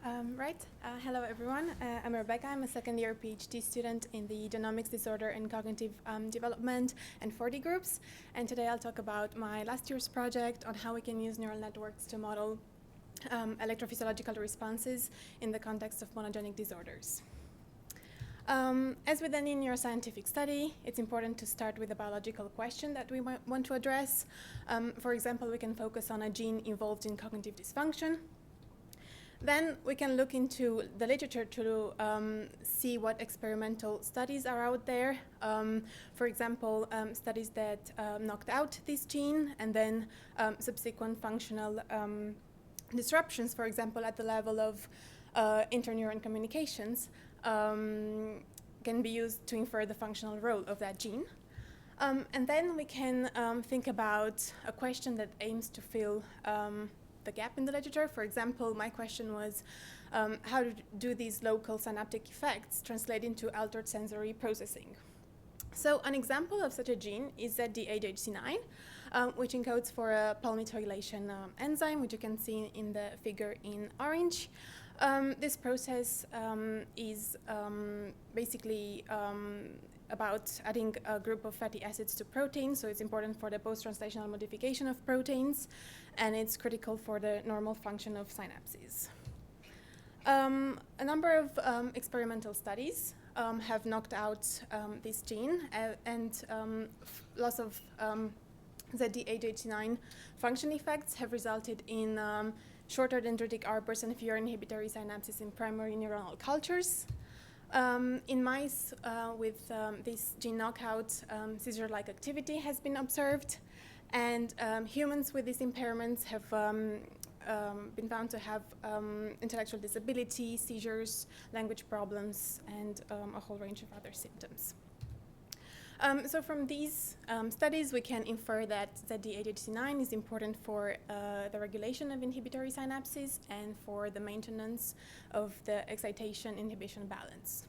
Hello everyone. I'm Rebecca. I'm a second-year PhD student in the Genomics Disorder and Cognitive Development and 4D groups. And today I'll talk about my last year's project on how we can use neural networks to model electrophysiological responses in the context of monogenic disorders. As with any neuroscientific study, it's important to start with a biological question that we want to address. For example, we can focus on a gene involved in cognitive dysfunction. Then we can look into the literature to see what experimental studies are out there. For example, studies that knocked out this gene and then subsequent functional disruptions, for example, at the level of interneuron communications, can be used to infer the functional role of that gene. And then we can think about a question that aims to fill the gap in the literature. For example, my question was, how do these local synaptic effects translate into altered sensory processing? So an example of such a gene is ZDHHC9, which encodes for a palmitoylation enzyme, which you can see in the figure in orange. This process is basically about adding a group of fatty acids to proteins, so it's important for the post-translational modification of proteins, and it's critical for the normal function of synapses. A number of experimental studies have knocked out this gene, and loss of ZDHHC9 function effects have resulted in shorter dendritic arbors and fewer inhibitory synapses in primary neuronal cultures. In mice with this gene knockout, seizure-like activity has been observed, and humans with these impairments have been found to have intellectual disability, seizures, language problems, and a whole range of other symptoms. So from these studies, we can infer that ZDHHC9 is important for the regulation of inhibitory synapses and for the maintenance of the excitation-inhibition balance.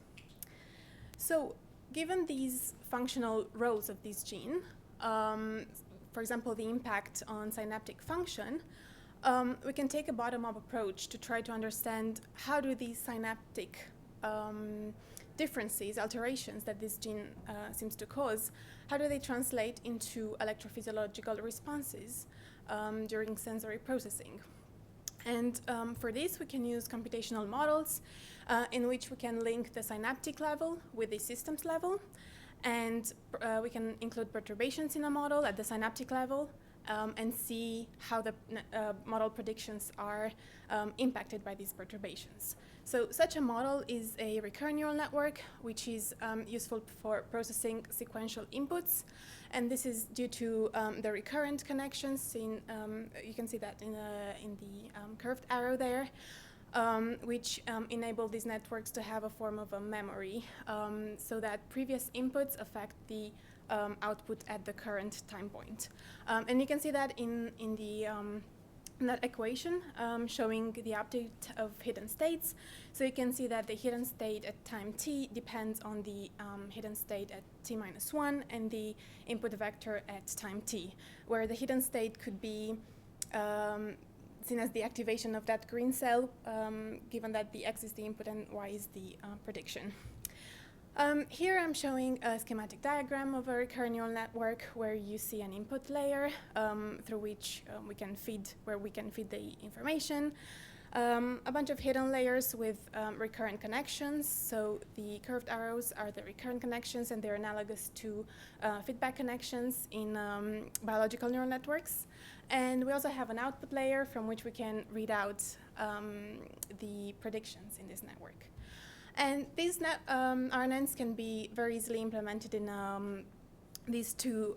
So given these functional roles of this gene, for example, the impact on synaptic function, we can take a bottom-up approach to try to understand how do these synaptic differences, alterations that this gene seems to cause, how do they translate into electrophysiological responses during sensory processing? And for this, we can use computational models in which we can link the synaptic level with the systems level, and we can include perturbations in a model at the synaptic level and see how the model predictions are impacted by these perturbations. So such a model is a recurrent neural network, which is useful for processing sequential inputs. And this is due to the recurrent connections. You can see that in the curved arrow there, which enable these networks to have a form of a memory so that previous inputs affect the output at the current time point. And you can see that in that equation showing the update of hidden states. So you can see that the hidden state at time t depends on the hidden state at t-1 and the input vector at time t, where the hidden state could be seen as the activation of that green cell, given that the x is the input and y is the prediction. Here I'm showing a schematic diagram of a recurrent neural network where you see an input layer through which we can feed the information, a bunch of hidden layers with recurrent connections. So the curved arrows are the recurrent connections, and they're analogous to feedback connections in biological neural networks. And we also have an output layer from which we can read out the predictions in this network. And these RNNs can be very easily implemented in these two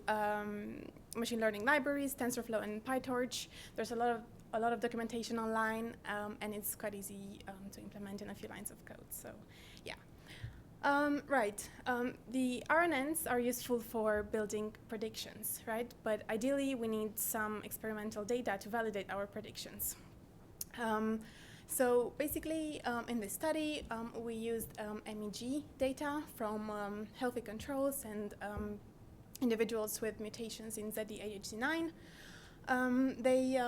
machine learning libraries, TensorFlow and PyTorch. There's a lot of documentation online, and it's quite easy to implement in a few lines of code. So, yeah. The RNNs are useful for building predictions, right? But ideally, we need some experimental data to validate our predictions. So basically, in this study, we used MEG data from healthy controls and individuals with mutations in ZDHHC9. They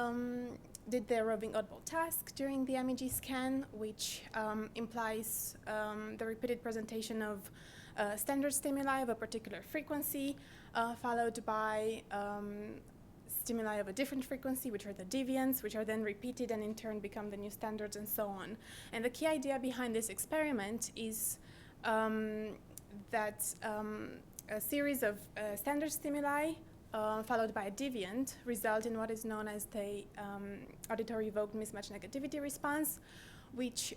did the roving oddball task during the MEG scan, which implies the repeated presentation of standard stimuli of a particular frequency, followed by stimuli of a different frequency, which are the deviants, which are then repeated and in turn become the new standards, and so on. And the key idea behind this experiment is that a series of standard stimuli followed by a deviant result in what is known as the auditory evoked mismatch negativity response, which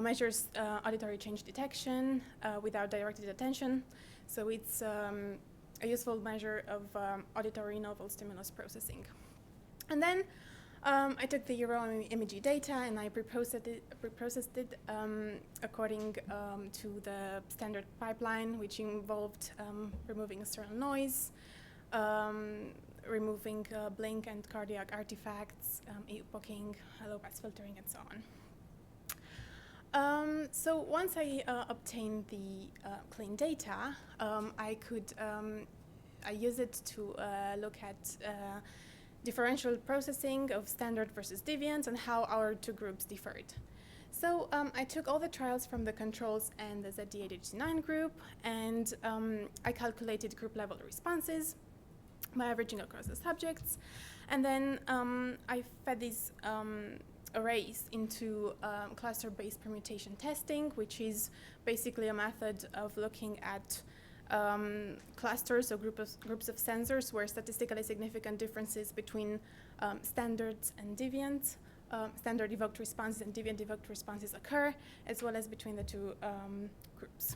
measures auditory change detection without directed attention. So it's a useful measure of auditory novel stimulus processing. And then I took the EuroMEG data and I preprocessed it according to the standard pipeline, which involved removing external noise, removing blink and cardiac artifacts, epoching, low-pass filtering, and so on. So once I obtained the clean data, I use it to look at differential processing of standard versus deviants and how our two groups differed. So I took all the trials from the controls and the ZD889 group, and I calculated group level responses by averaging across the subjects. And then I fed these arrays into cluster-based permutation testing, which is basically a method of looking at clusters or groups of sensors where statistically significant differences between standards and deviants, standard evoked responses and deviant evoked responses occur, as well as between the two groups.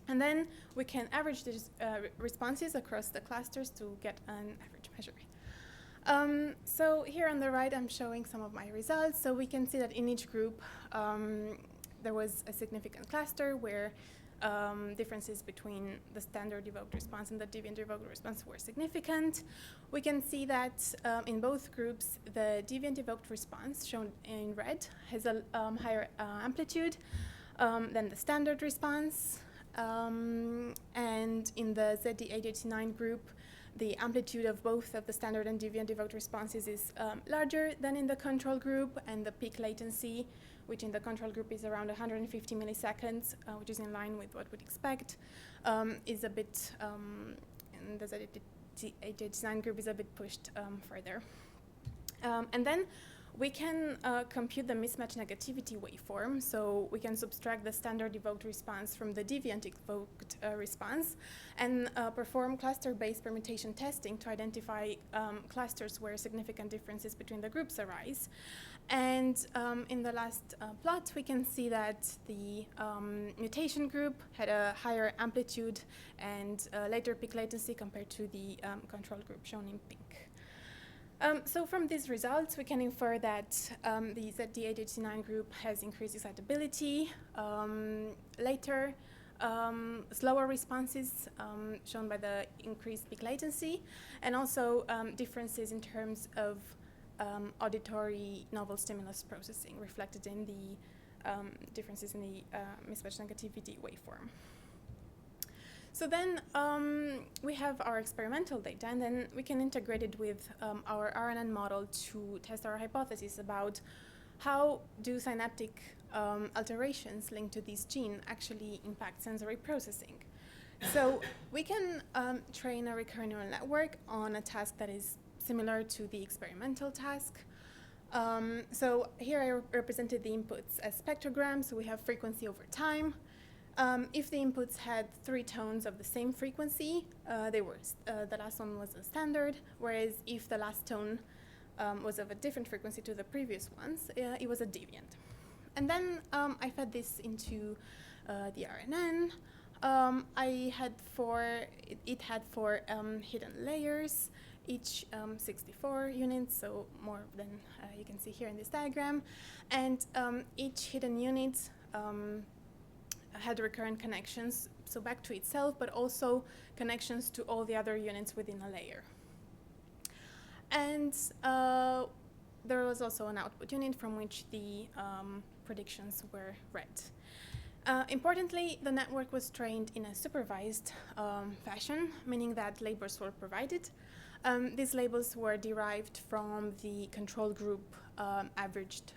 And then we can average these responses across the clusters to get an average measure. So here on the right, I'm showing some of my results. So we can see that in each group, there was a significant cluster where differences between the standard evoked response and the deviant evoked response were significant. We can see that in both groups, the deviant evoked response, shown in red, has a higher amplitude than the standard response. And in the ZD889 group, the amplitude of both of the standard and deviant evoked responses is larger than in the control group, and the peak latency, which in the control group is around 150 milliseconds, which is in line with what we'd expect, is a bit, in the ZD889 group is a bit pushed further. And then we can compute the mismatch negativity waveform, so we can subtract the standard evoked response from the deviant evoked response and perform cluster-based permutation testing to identify clusters where significant differences between the groups arise. And in the last plot, we can see that the mutation group had a higher amplitude and later peak latency compared to the control group shown in pink. So from these results, we can infer that the ZD889 group has increased excitability, later slower responses shown by the increased peak latency, and also differences in terms of auditory novel stimulus processing reflected in the differences in the mismatch negativity waveform. So then we have our experimental data, and then we can integrate it with our RNN model to test our hypothesis about how do synaptic alterations linked to this gene actually impact sensory processing. So we can train a recurrent neural network on a task that is similar to the experimental task. So here I represented the inputs as spectrograms, so we have frequency over time. If the inputs had 3 tones of the same frequency, the last one was a standard, whereas if the last tone was of a different frequency to the previous ones, it was a deviant. And then I fed this into the RNN. It had 4 hidden layers, each 64 units, so more than you can see here in this diagram. And each hidden unit had recurrent connections, so back to itself, but also connections to all the other units within a layer. And there was also an output unit from which the predictions were read. Importantly, the network was trained in a supervised fashion, meaning that labels were provided. These labels were derived from the control group averaged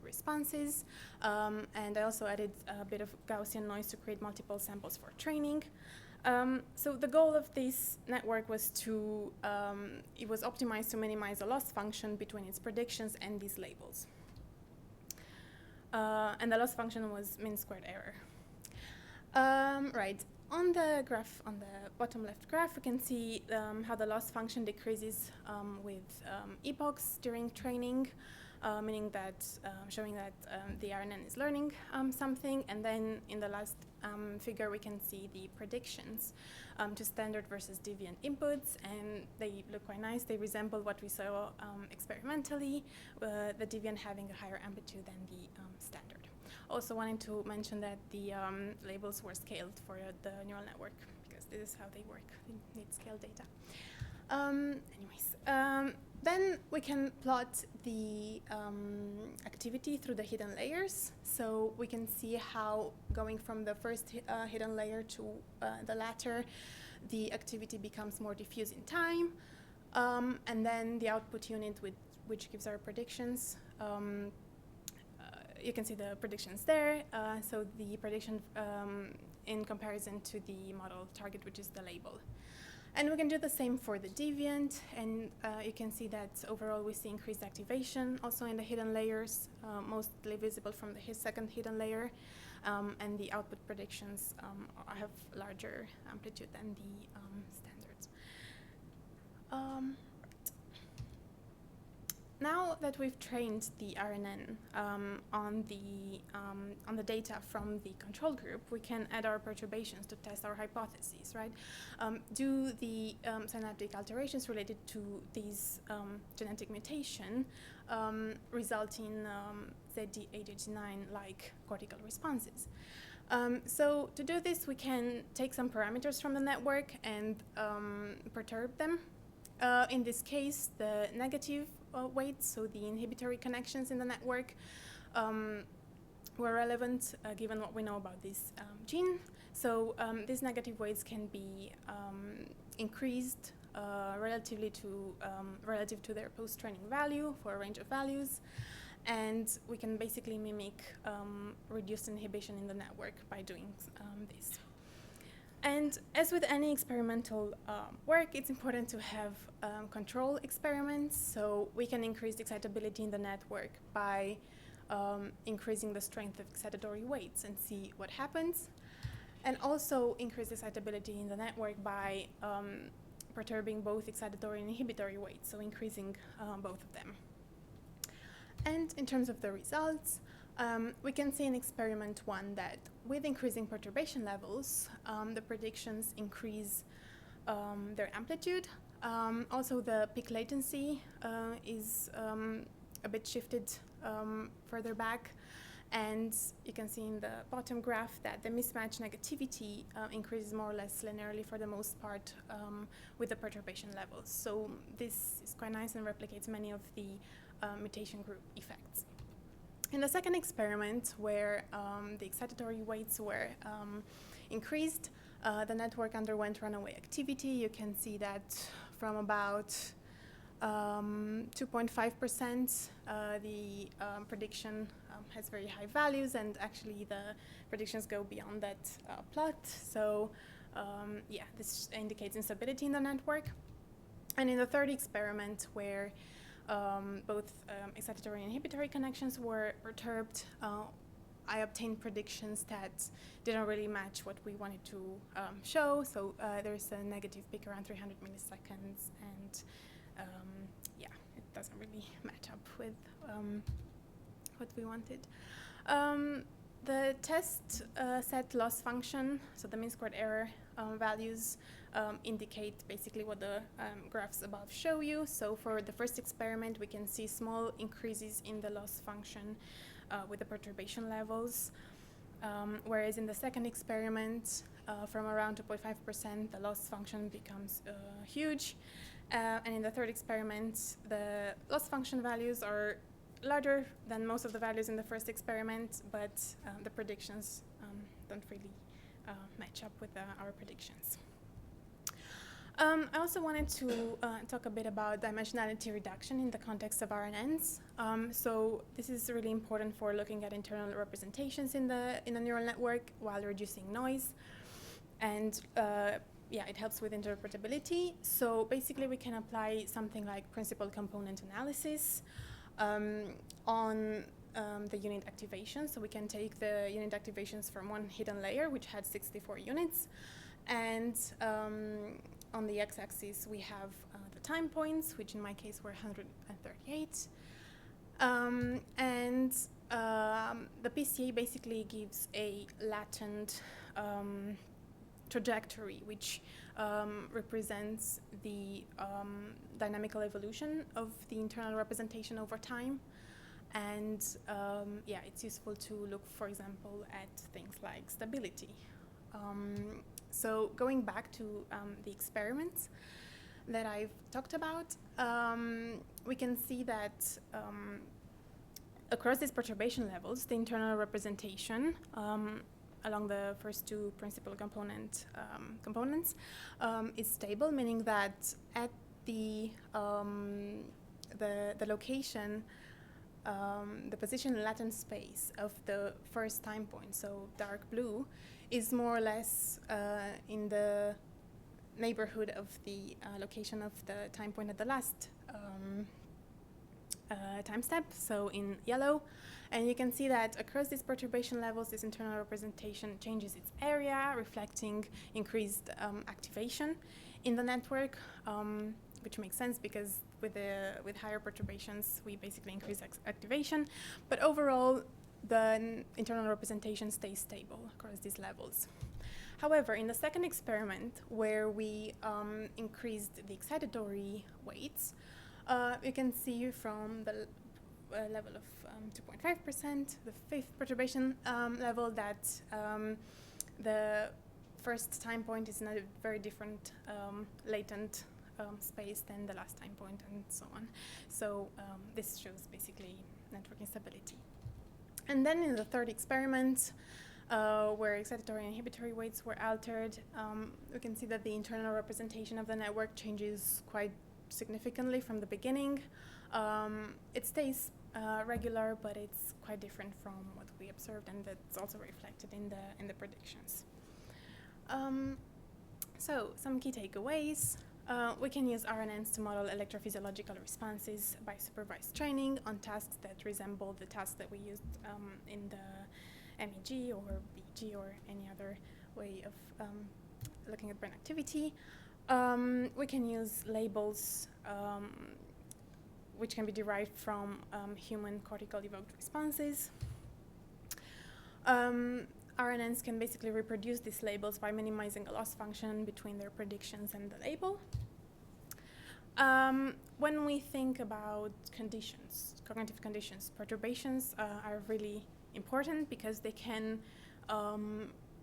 responses, and I also added a bit of Gaussian noise to create multiple samples for training. So the goal of this network was to, it was optimized to minimize the loss function between its predictions and these labels. And the loss function was mean squared error. Right, on the graph, on the bottom left graph, we can see how the loss function decreases with epochs during training, meaning that, showing that the RNN is learning something, and then in the last figure we can see the predictions to standard versus deviant inputs, and they look quite nice. They resemble what we saw experimentally, the deviant having a higher amplitude than the standard. Also wanted to mention that the labels were scaled for the neural network, because this is how they work. They need scale data. Then we can plot the activity through the hidden layers. So we can see how going from the first hidden layer to the latter, the activity becomes more diffuse in time. And then the output unit, which gives our predictions. You can see the predictions there. So the prediction in comparison to the model target, which is the label. And we can do the same for the deviant, and you can see that overall we see increased activation also in the hidden layers, mostly visible from the second hidden layer, and the output predictions have larger amplitude than the standards. Now that we've trained the RNN on the data from the control group, we can add our perturbations to test our hypotheses, right? Do the synaptic alterations related to these genetic mutation result in ZD889-like cortical responses? So to do this, we can take some parameters from the network and perturb them. In this case, the negative weights, so the inhibitory connections in the network, were relevant given what we know about this gene. So these negative weights can be increased relative to their post-training value for a range of values, and we can basically mimic reduced inhibition in the network by doing this. And as with any experimental work, it's important to have control experiments. So we can increase the excitability in the network by increasing the strength of excitatory weights and see what happens. And also increase the excitability in the network by perturbing both excitatory and inhibitory weights, so increasing both of them. And in terms of the results, we can see in experiment 1 that with increasing perturbation levels, the predictions increase their amplitude. Also, the peak latency is a bit shifted further back. And you can see in the bottom graph that the mismatch negativity increases more or less linearly for the most part with the perturbation levels. So this is quite nice and replicates many of the mutation group effects. In the second experiment, where the excitatory weights were increased, the network underwent runaway activity. You can see that from about 2.5%, the prediction has very high values, and actually the predictions go beyond that plot. So yeah, this indicates instability in the network. And in the third experiment, where both excitatory and inhibitory connections were perturbed, I obtained predictions that didn't really match what we wanted to show. So there's a negative peak around 300 milliseconds, and yeah, it doesn't really match up with what we wanted. The test set loss function, so the mean squared error values indicate basically what the graphs above show you. So for the first experiment, we can see small increases in the loss function with the perturbation levels, whereas in the second experiment, from around 2.5%, the loss function becomes huge. And in the third experiment, the loss function values are larger than most of the values in the first experiment, but the predictions don't really match up with our predictions. I also wanted to talk a bit about dimensionality reduction in the context of RNNs. So this is really important for looking at internal representations in a neural network while reducing noise. And yeah, it helps with interpretability. So basically, we can apply something like principal component analysis on the unit activation. So we can take the unit activations from one hidden layer, which had 64 units, and on the x-axis, we have the time points, which in my case were 138. And the PCA basically gives a latent trajectory, which represents the dynamical evolution of the internal representation over time. And yeah, it's useful to look, for example, at things like stability. So going back to the experiments that I've talked about, we can see that across these perturbation levels, the internal representation along the first two principal components is stable, meaning that at the location, the position latent space of the first time point, so dark blue, is more or less in the neighborhood of the location of the time point at the last time step, so in yellow. And you can see that across these perturbation levels, this internal representation changes its area, reflecting increased activation in the network, which makes sense because with higher perturbations, we basically increase activation. But overall, the internal representation stays stable across these levels. However, in the second experiment, where we increased the excitatory weights, you can see from the level of 2.5%, the fifth perturbation level, that the first time point is in a very different latent space than the last time point, and so on. So this shows basically network instability. And then in the third experiment, where excitatory and inhibitory weights were altered, we can see that the internal representation of the network changes quite significantly from the beginning. It stays regular, but it's quite different from what we observed, and that's also reflected in the predictions. So some key takeaways. We can use RNNs to model electrophysiological responses by supervised training on tasks that resemble the tasks that we used in the MEG or BEG or any other way of looking at brain activity. We can use labels which can be derived from human cortical evoked responses. RNNs can basically reproduce these labels by minimizing a loss function between their predictions and the label. When we think about conditions, cognitive conditions, perturbations are really important because they can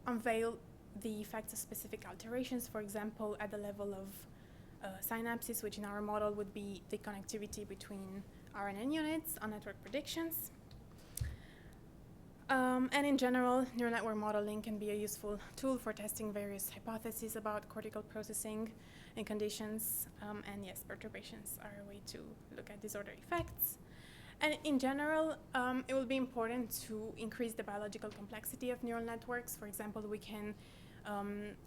unveil the effects of specific alterations, for example, at the level of synapses, which in our model would be the connectivity between RNN units on network predictions. And in general, neural network modeling can be a useful tool for testing various hypotheses about cortical processing and conditions. And yes, perturbations are a way to look at disorder effects. And in general, it will be important to increase the biological complexity of neural networks. For example, we can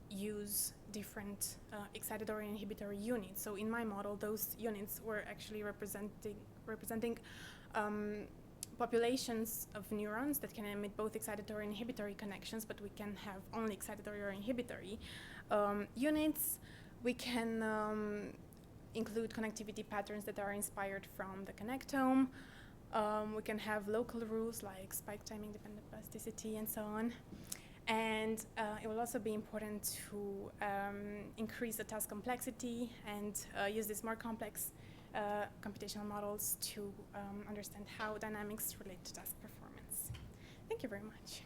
use different excitatory and inhibitory units. So in my model, those units were actually representing populations of neurons that can emit both excitatory and inhibitory connections, but we can have only excitatory or inhibitory units. We can include connectivity patterns that are inspired from the connectome. We can have local rules like spike timing dependent plasticity and so on. And it will also be important to increase the task complexity and use these more complex computational models to understand how dynamics relate to task performance. Thank you very much.